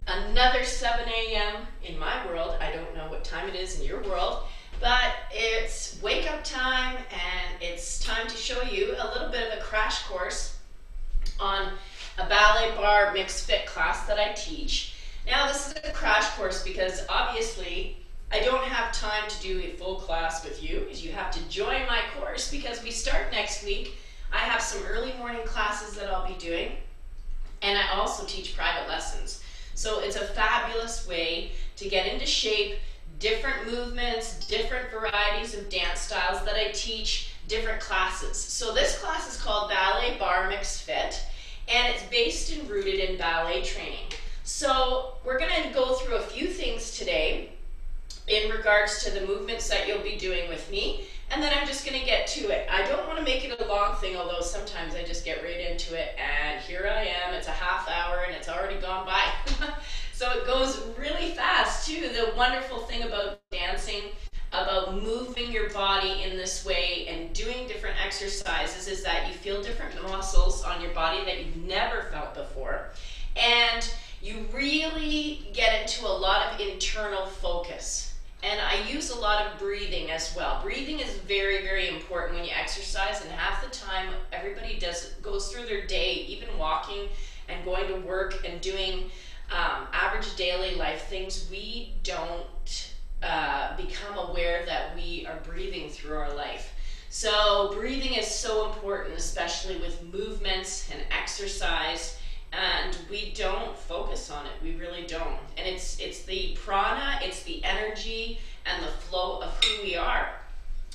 Another 7 a.m. in my world. I don't know what time it is in your world, but it's wake up time and it's time to show you a little bit of a crash course on a ballet bar mixed fit class that I teach. Now this is a crash course because obviously I don't have time to do a full class with you, because you have to join my course because we start next week. I have some early morning classes that I'll be doing, and I also teach private lessons. So it's a fabulous way to get into shape, different movements, different varieties of dance styles that I teach, different classes. So this class is called Ballet Bar Mixed Fit, and it's based and rooted in ballet training. So we're going to go through a few things today in regards to the movements that you'll be doing with me, and then I'm just going to get to it. I don't want to make it a long thing, although sometimes I just get right into it, and here I am. It's a half hour and it's already gone by. So it goes really fast too. The wonderful thing about dancing, about moving your body in this way and doing different exercises, is that you feel different muscles on your body that you've never felt before, and you really get into a lot of internal focus. And I use a lot of breathing as well. Breathing is very, very important when you exercise, and half the time everybody goes through their day, even walking and going to work and doing average daily life things, we don't become aware that we are breathing through our life. So breathing is so important, especially with movements and exercise, and we don't focus on it. We really don't. And it's the prana, it's the energy and the flow of who we are.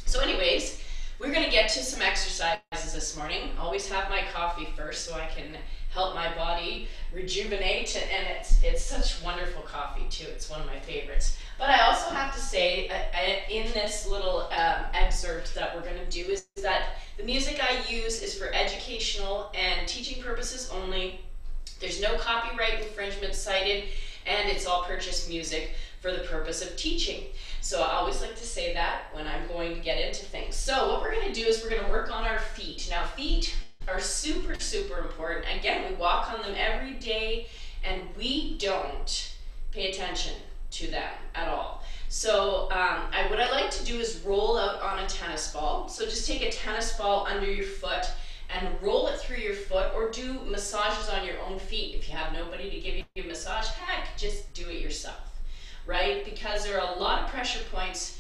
So anyways, we're going to get to some exercises this morning. Always have my coffee first so I can help my body rejuvenate, and it's such wonderful coffee too. It's one of my favorites. But I also have to say, in this little excerpt that we're going to do, is that the music I use is for educational and teaching purposes only. There's no copyright infringement cited, and it's all purchased music for the purpose of teaching. So I always like to say that when I'm going to get into things. So what we're going to do is we're going to work on our feet. Now feet are super, super important. Again, we walk on them every day, and we don't pay attention to them at all. So what I like to do is roll out on a tennis ball. So just take a tennis ball under your foot and roll it through your foot, or do massages on your own feet. If you have nobody to give you a massage, heck, just do it yourself, right? Because there are a lot of pressure points.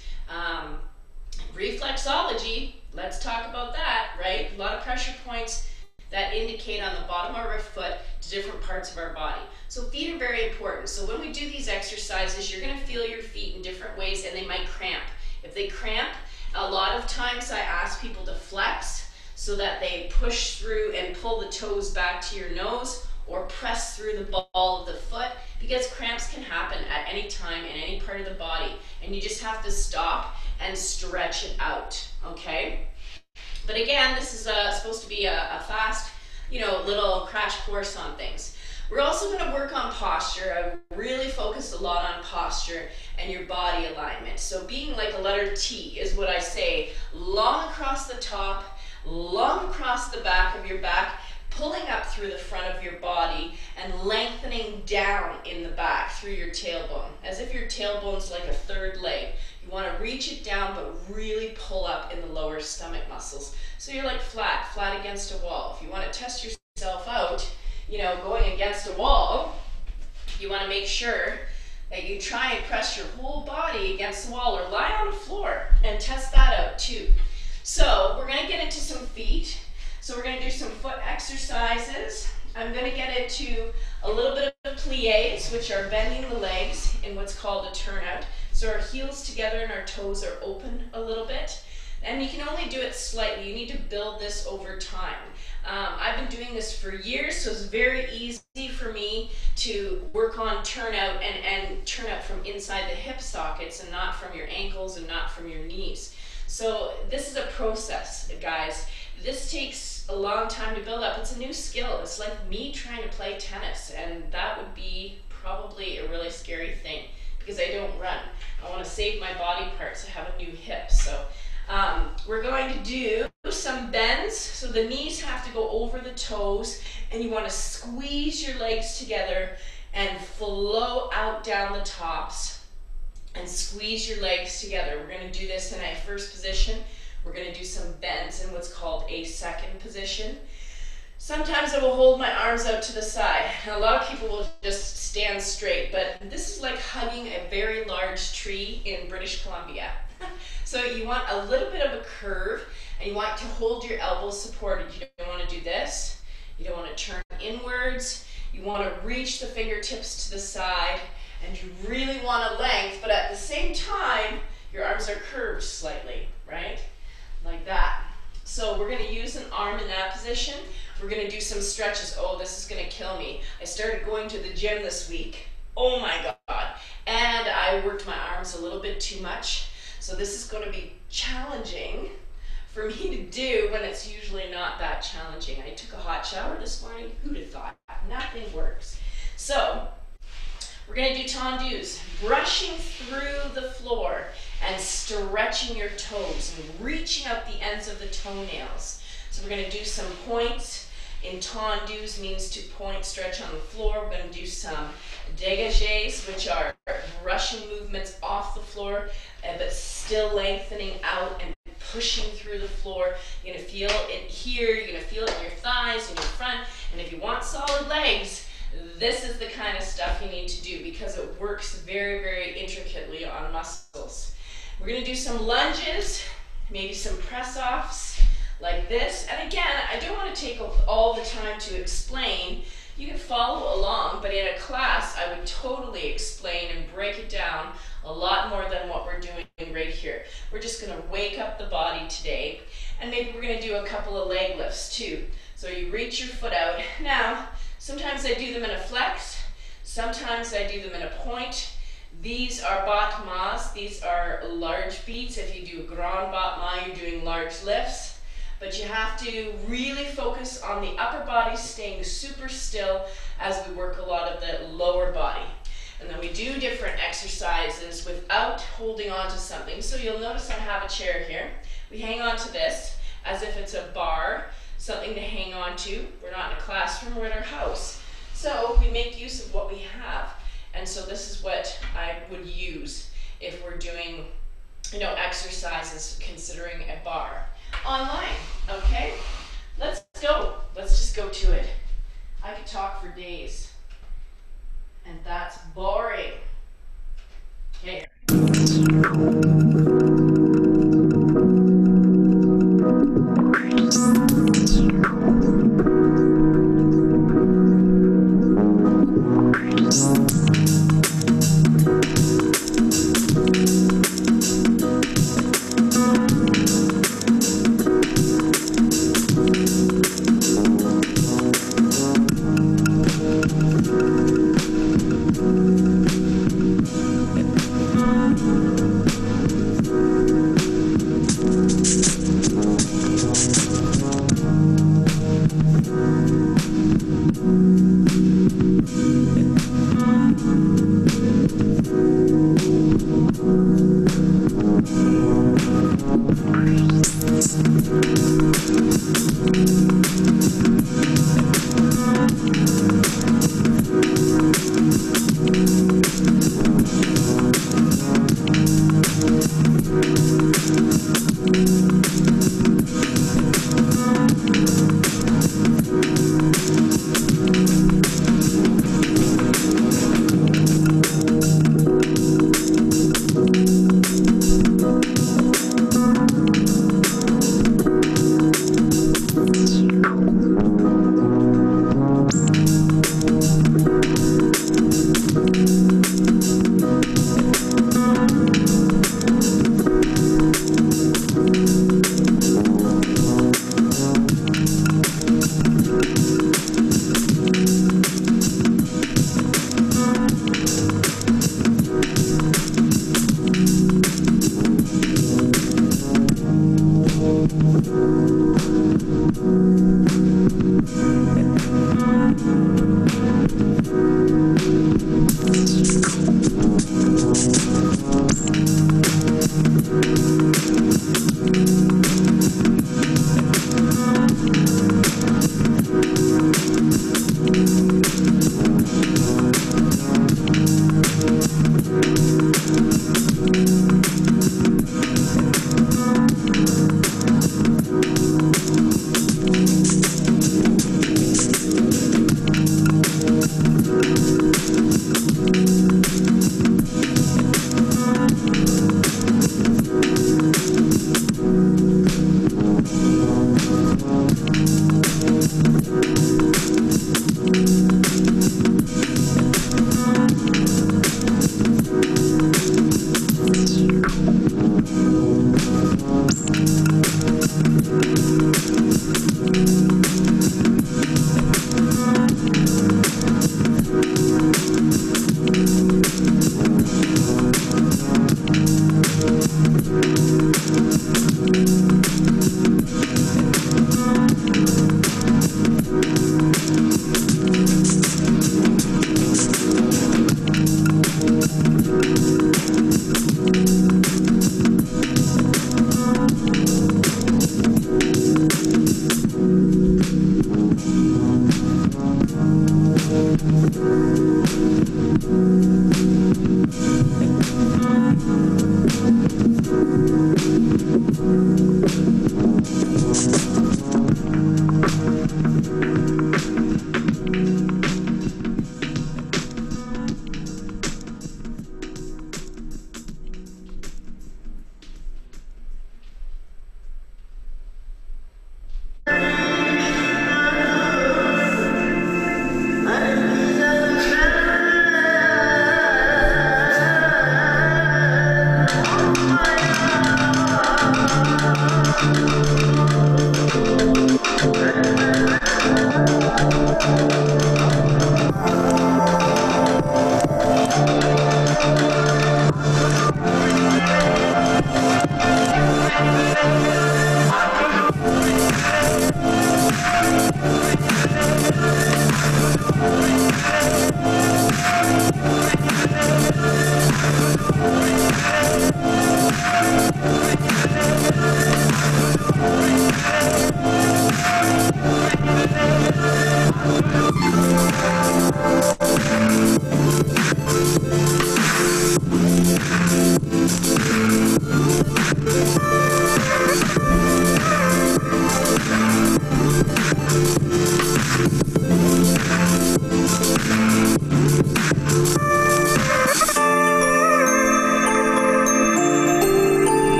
Reflexology, let's talk about that, right? A lot of pressure points that indicate on the bottom of our foot to different parts of our body. So feet are very important. So when we do these exercises, you're going to feel your feet in different ways, and they might cramp. If they cramp, a lot of times I ask people to flex, so that they push through and pull the toes back to your nose, or press through the ball of the foot, because cramps can happen at any time in any part of the body, and you just have to stop and stretch it out, okay? But again, this is supposed to be a fast, little crash course on things. We're also going to work on posture. I really focus a lot on posture and your body alignment. So being like a letter T is what I say, long across the top, long across the back of your back, pulling up through the front of your body, and lengthening down in the back through your tailbone, as if your tailbone's like a third leg. You want to reach it down, but really pull up in the lower stomach muscles. So you're like flat against a wall. If you want to test yourself out, going against a wall, you want to make sure that you try and press your whole body against the wall, or lie on the floor and test that out too. So we're going to get into some feet. So we're going to do some foot exercises. I'm going to get into a little bit of pliés, which are bending the legs in what's called a turnout. So our heels together and our toes are open a little bit. And you can only do it slightly. You need to build this over time. I've been doing this for years, so it's very easy for me to work on turnout and turnout from inside the hip sockets, and not from your ankles and not from your knees. So this is a process, guys. This takes a long time to build up. It's a new skill. It's like me trying to play tennis, and that would be probably a really scary thing, because I don't run. I want to save my body parts to have a new hip. So we're going to do some bends. So the knees have to go over the toes, and you want to squeeze your legs together and flow out down the tops and squeeze your legs together. We're going to do this in a first position. We're going to do some bends in what's called a second position. Sometimes I will hold my arms out to the side. And a lot of people will just stand straight, but this is like hugging a very large tree in British Columbia. So you want a little bit of a curve, and you want to hold your elbows supported. You don't want to do this. You don't want to turn inwards. You want to reach the fingertips to the side, and you really want a length, but at the same time, your arms are curved slightly, right? Like that. So we're going to use an arm in that position. We're going to do some stretches. Oh, this is going to kill me. I started going to the gym this week. Oh my God. And I worked my arms a little bit too much. So this is going to be challenging for me to do when it's usually not that challenging. I took a hot shower this morning. Who'd have thought? Nothing works. So we're going to do tendus, brushing through the floor and stretching your toes and reaching out the ends of the toenails. So we're going to do some points. In tendus means to point, stretch on the floor. We're going to do some dégagés, which are brushing movements off the floor, but still lengthening out and pushing through the floor. You're going to feel it here, you're going to feel it in your thighs, in your front, and if you want solid legs, this is the kind of stuff you need to do because it works very, very intricately on muscles. We're going to do some lunges, maybe some press-offs like this. And again, I don't want to take all the time to explain. You can follow along, but in a class, I would totally explain and break it down a lot more than what we're doing right here. We're just going to wake up the body today, and maybe we're going to do a couple of leg lifts too. So you reach your foot out. Now, sometimes I do them in a flex, sometimes I do them in a point. These are battements, these are large beats. If you do a grand battement, you're doing large lifts. But you have to really focus on the upper body staying super still as we work a lot of the lower body. And then we do different exercises without holding on to something. So you'll notice I have a chair here. We hang on to this as if it's a bar, something to hang on to. We're not in a classroom, we're at our house. So we make use of what we have. And so this is what I would use if we're doing, exercises considering a bar. Online, okay? Let's go. Let's just go to it. I could talk for days. And that's boring. Okay.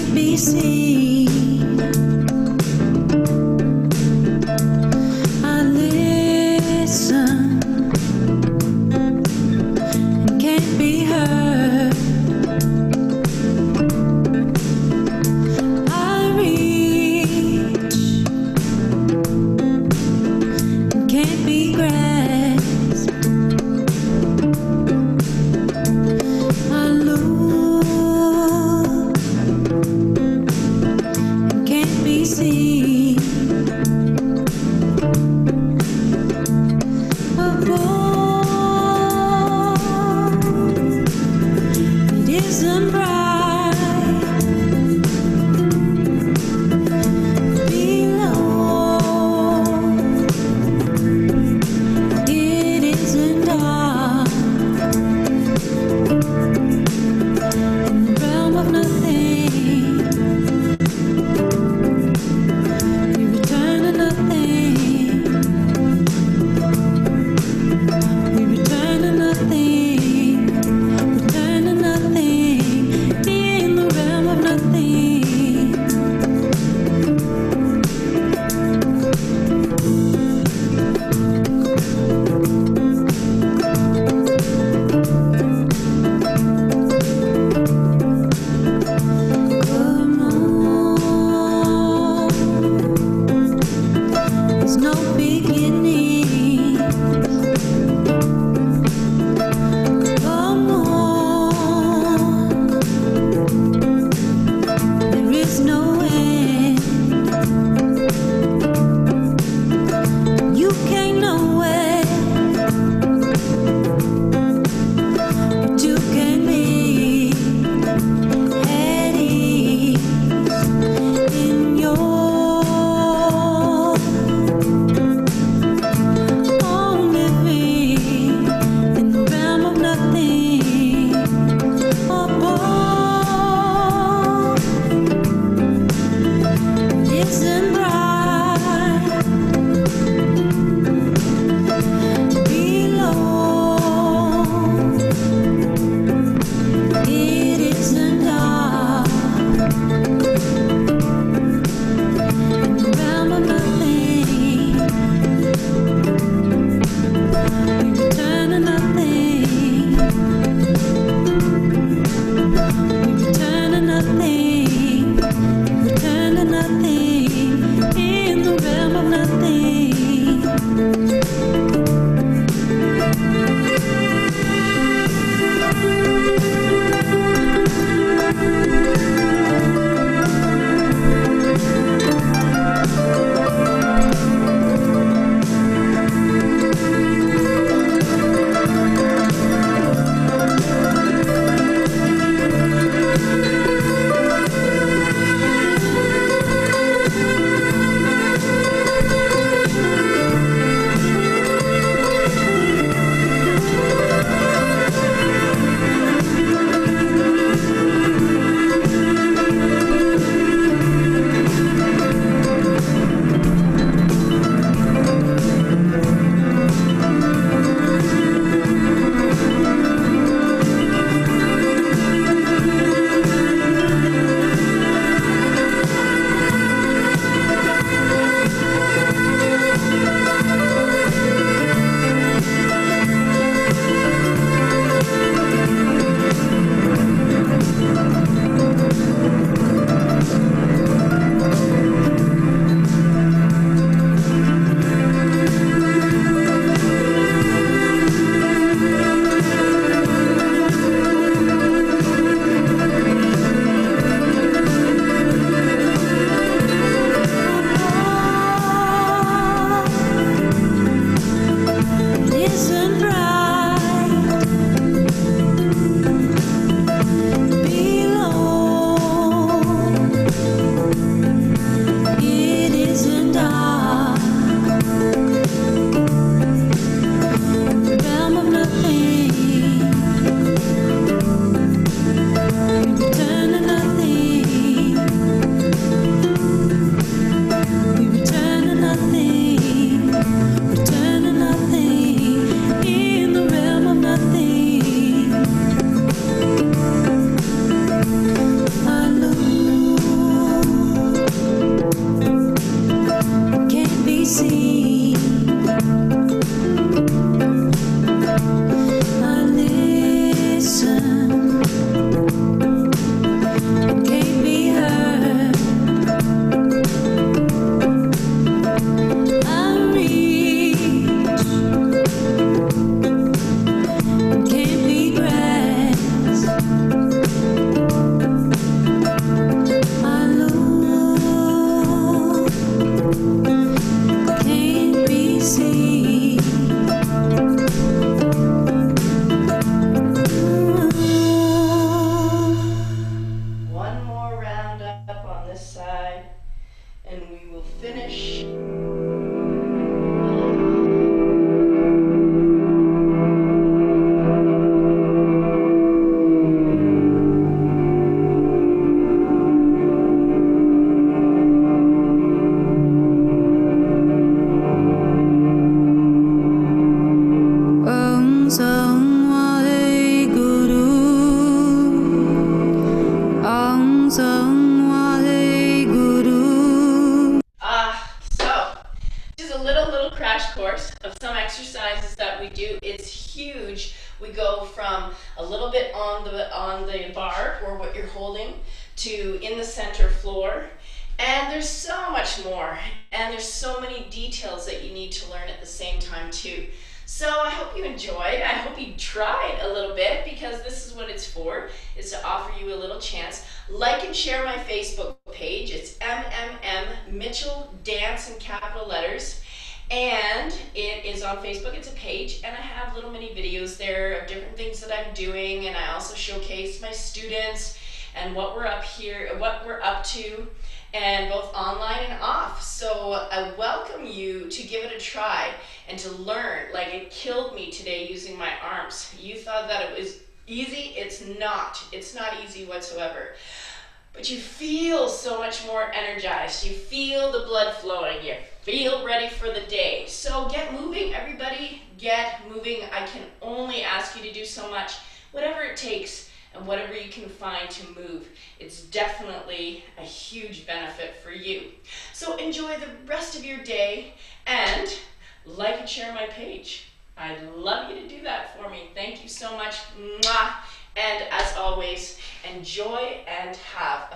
can't be seen. I listen and can't be heard. I reach and can't be grasped. I look and can't be seen. A road, it isn't bright. Below, it isn't dark. In the realm of nothing, we return to nothing. We return to nothing. Return to nothing. In the realm of nothing. Come on, there's no beginning. Come on, there is no end. You can't know it, but you can be at ease in your own living in the realm of nothing. Above, it isn't bright. Below, it isn't dark. In the realm of nothing, we return to nothing. We return to nothing. Return to nothing. In the realm of nothing. stretch. Little crash course of some exercises that we do. It's huge. We go from a little bit on the bar, or what you're holding, to in the center floor, and there's so much more, and there's so many details that you need to learn at the same time too. So I hope you enjoyed. I hope you tried a little bit, because this is what it's for, is to offer you a little chance. Like and share my Facebook page. It's MMM Mitchell Dance in capital letters. And it is on Facebook. It's a page, and I have little mini videos there of different things that I'm doing, and I also showcase my students and what we're up to, and both online and off. So I welcome you to give it a try and to learn. Like, it killed me today using my arms. You thought that it was easy? It's not. It's not easy whatsoever. But you feel so much more energized. You feel the blood flowing. You feel ready for the day. So get moving, everybody. Get moving. I can only ask you to do so much. Whatever it takes and whatever you can find to move. It's definitely a huge benefit for you. So enjoy the rest of your day, and like and share my page. I'd love you to do that for me. Thank you so much. Mwah. And as always, enjoy and have